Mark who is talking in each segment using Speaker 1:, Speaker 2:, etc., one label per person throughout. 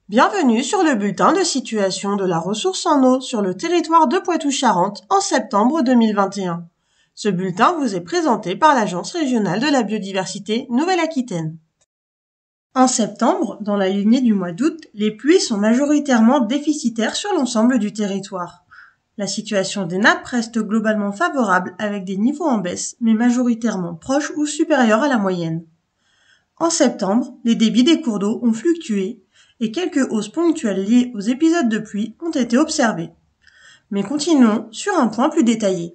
Speaker 1: Bienvenue sur le bulletin de situation de la ressource en eau sur le territoire de Poitou-Charentes en septembre 2021. Ce bulletin vous est présenté par l'Agence régionale de la biodiversité Nouvelle-Aquitaine. En septembre, dans la lignée du mois d'août, les pluies sont majoritairement déficitaires sur l'ensemble du territoire. La situation des nappes reste globalement favorable avec des niveaux en baisse, mais majoritairement proches ou supérieurs à la moyenne. En septembre, les débits des cours d'eau ont fluctué et quelques hausses ponctuelles liées aux épisodes de pluie ont été observées. Mais continuons sur un point plus détaillé.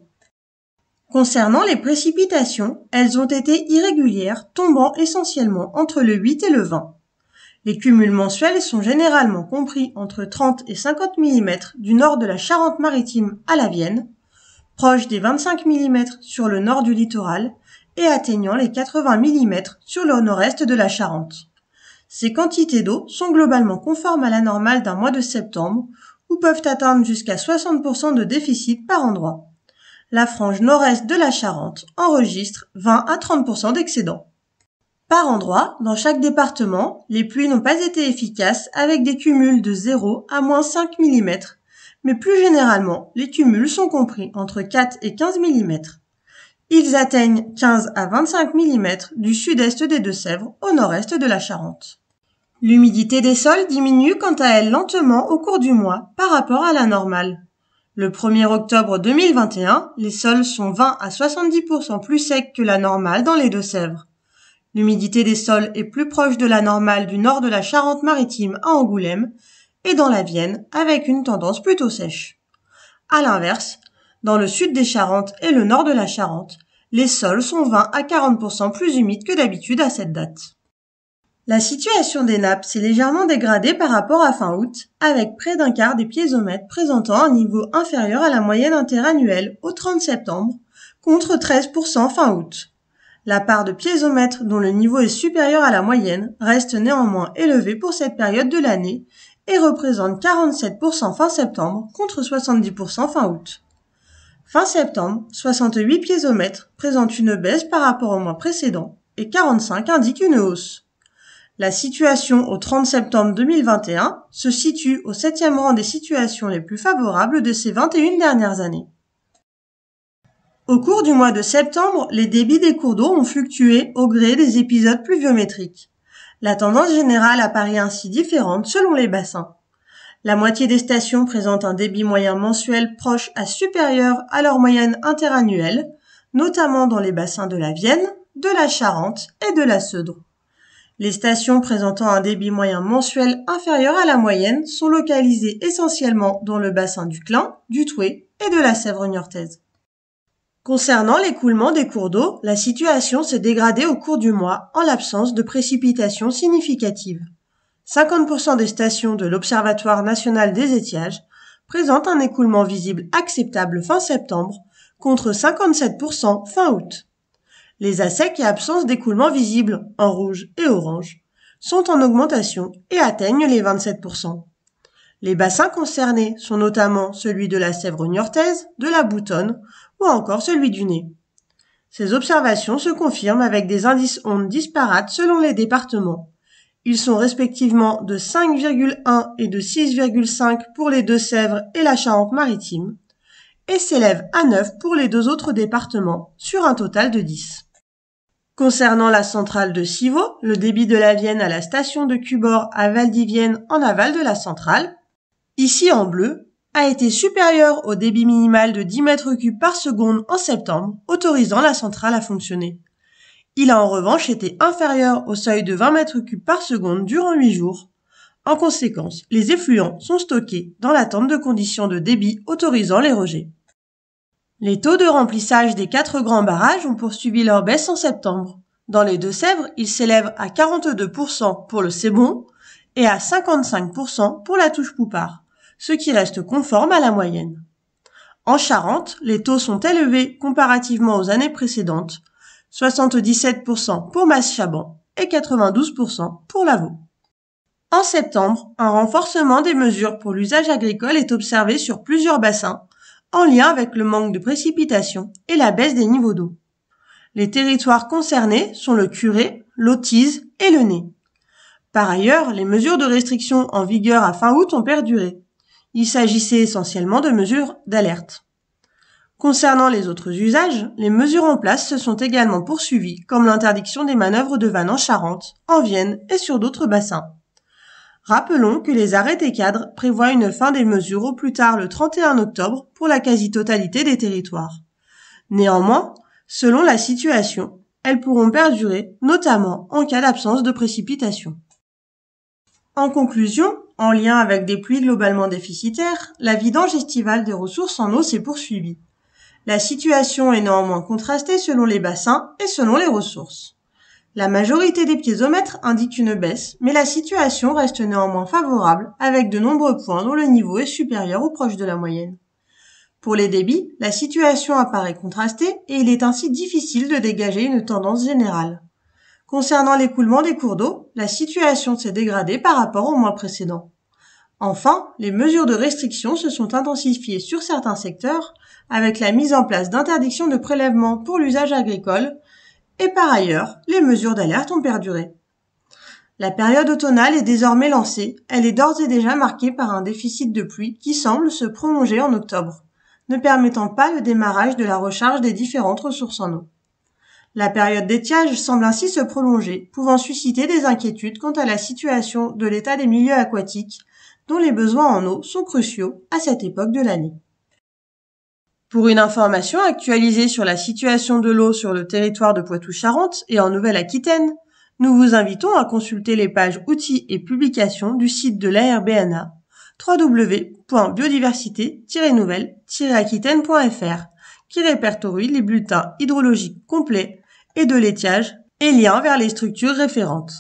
Speaker 1: Concernant les précipitations, elles ont été irrégulières, tombant essentiellement entre le 8 et le 20. Les cumuls mensuels sont généralement compris entre 30 et 50 mm du nord de la Charente-Maritime à la Vienne, proche des 25 mm sur le nord du littoral et atteignant les 80 mm sur le nord-est de la Charente. Ces quantités d'eau sont globalement conformes à la normale d'un mois de septembre, où peuvent atteindre jusqu'à 60% de déficit par endroit. La frange nord-est de la Charente enregistre 20 à 30% d'excédent. Par endroit, dans chaque département, les pluies n'ont pas été efficaces avec des cumuls de 0 à moins 5 mm, mais plus généralement, les cumuls sont compris entre 4 et 15 mm. Ils atteignent 15 à 25 mm du sud-est des Deux-Sèvres au nord-est de la Charente. L'humidité des sols diminue quant à elle lentement au cours du mois par rapport à la normale. Le 1er octobre 2021, les sols sont 20 à 70% plus secs que la normale dans les Deux-Sèvres. L'humidité des sols est plus proche de la normale du nord de la Charente-Maritime à Angoulême et dans la Vienne avec une tendance plutôt sèche. À l'inverse, dans le sud des Charentes et le nord de la Charente, les sols sont 20 à 40% plus humides que d'habitude à cette date. La situation des nappes s'est légèrement dégradée par rapport à fin août, avec près d'un quart des piézomètres présentant un niveau inférieur à la moyenne interannuelle au 30 septembre, contre 13% fin août. La part de piézomètres dont le niveau est supérieur à la moyenne reste néanmoins élevée pour cette période de l'année et représente 47% fin septembre contre 70% fin août. Fin septembre, 68 piézomètres présentent une baisse par rapport au mois précédent et 45 indiquent une hausse. La situation au 30 septembre 2021 se situe au 7e rang des situations les plus favorables de ces 21 dernières années. Au cours du mois de septembre, les débits des cours d'eau ont fluctué au gré des épisodes pluviométriques. La tendance générale apparaît ainsi différente selon les bassins. La moitié des stations présentent un débit moyen mensuel proche à supérieur à leur moyenne interannuelle, notamment dans les bassins de la Vienne, de la Charente et de la Seudre. Les stations présentant un débit moyen mensuel inférieur à la moyenne sont localisées essentiellement dans le bassin du Clain, du Thouet et de la Sèvre niortaise. Concernant l'écoulement des cours d'eau, la situation s'est dégradée au cours du mois en l'absence de précipitations significatives. 50% des stations de l'Observatoire national des étiages présentent un écoulement visible acceptable fin septembre contre 57% fin août. Les ASEC et absence d'écoulement visible, en rouge et orange, sont en augmentation et atteignent les 27%. Les bassins concernés sont notamment celui de la Sèvre niortaise, de la Boutonne ou encore celui du Nez. Ces observations se confirment avec des indices ondes disparates selon les départements. Ils sont respectivement de 5,1 et de 6,5 pour les Deux-Sèvres et la Charente-Maritime et s'élèvent à 9 pour les deux autres départements sur un total de 10. Concernant la centrale de Civaux, le débit de la Vienne à la station de Cubord à Val-d'Yvienne en aval de la centrale, ici en bleu, a été supérieur au débit minimal de 10 mètres cubes par seconde en septembre, autorisant la centrale à fonctionner. Il a en revanche été inférieur au seuil de 20 mètres cubes par seconde durant 8 jours. En conséquence, les effluents sont stockés dans l'attente de conditions de débit autorisant les rejets. Les taux de remplissage des 4 grands barrages ont poursuivi leur baisse en septembre. Dans les Deux-Sèvres, ils s'élèvent à 42% pour le Cébon et à 55% pour la Touche-Poupart, ce qui reste conforme à la moyenne. En Charente, les taux sont élevés comparativement aux années précédentes, 77% pour Mas-Chaban et 92% pour Lavaux. En septembre, un renforcement des mesures pour l'usage agricole est observé sur plusieurs bassins, en lien avec le manque de précipitations et la baisse des niveaux d'eau. Les territoires concernés sont le Curé, l'Autise et le Nez. Par ailleurs, les mesures de restriction en vigueur à fin août ont perduré. Il s'agissait essentiellement de mesures d'alerte. Concernant les autres usages, les mesures en place se sont également poursuivies, comme l'interdiction des manœuvres de vannes en Charente, en Vienne et sur d'autres bassins. Rappelons que les arrêtés cadres prévoient une fin des mesures au plus tard le 31 octobre pour la quasi-totalité des territoires. Néanmoins, selon la situation, elles pourront perdurer, notamment en cas d'absence de précipitations. En conclusion, en lien avec des pluies globalement déficitaires, la vidange estivale des ressources en eau s'est poursuivie. La situation est néanmoins contrastée selon les bassins et selon les ressources. La majorité des piézomètres indiquent une baisse, mais la situation reste néanmoins favorable avec de nombreux points dont le niveau est supérieur ou proche de la moyenne. Pour les débits, la situation apparaît contrastée et il est ainsi difficile de dégager une tendance générale. Concernant l'écoulement des cours d'eau, la situation s'est dégradée par rapport au mois précédent. Enfin, les mesures de restriction se sont intensifiées sur certains secteurs avec la mise en place d'interdictions de prélèvement pour l'usage agricole et par ailleurs, les mesures d'alerte ont perduré. La période automnale est désormais lancée, elle est d'ores et déjà marquée par un déficit de pluie qui semble se prolonger en octobre, ne permettant pas le démarrage de la recharge des différentes ressources en eau. La période d'étiage semble ainsi se prolonger, pouvant susciter des inquiétudes quant à la situation de l'état des milieux aquatiques, dont les besoins en eau sont cruciaux à cette époque de l'année. Pour une information actualisée sur la situation de l'eau sur le territoire de Poitou-Charentes et en Nouvelle-Aquitaine, nous vous invitons à consulter les pages outils et publications du site de l'ARBNA www.biodiversité-nouvelle-aquitaine.fr qui répertorie les bulletins hydrologiques complets et de l'étiage et liens vers les structures référentes.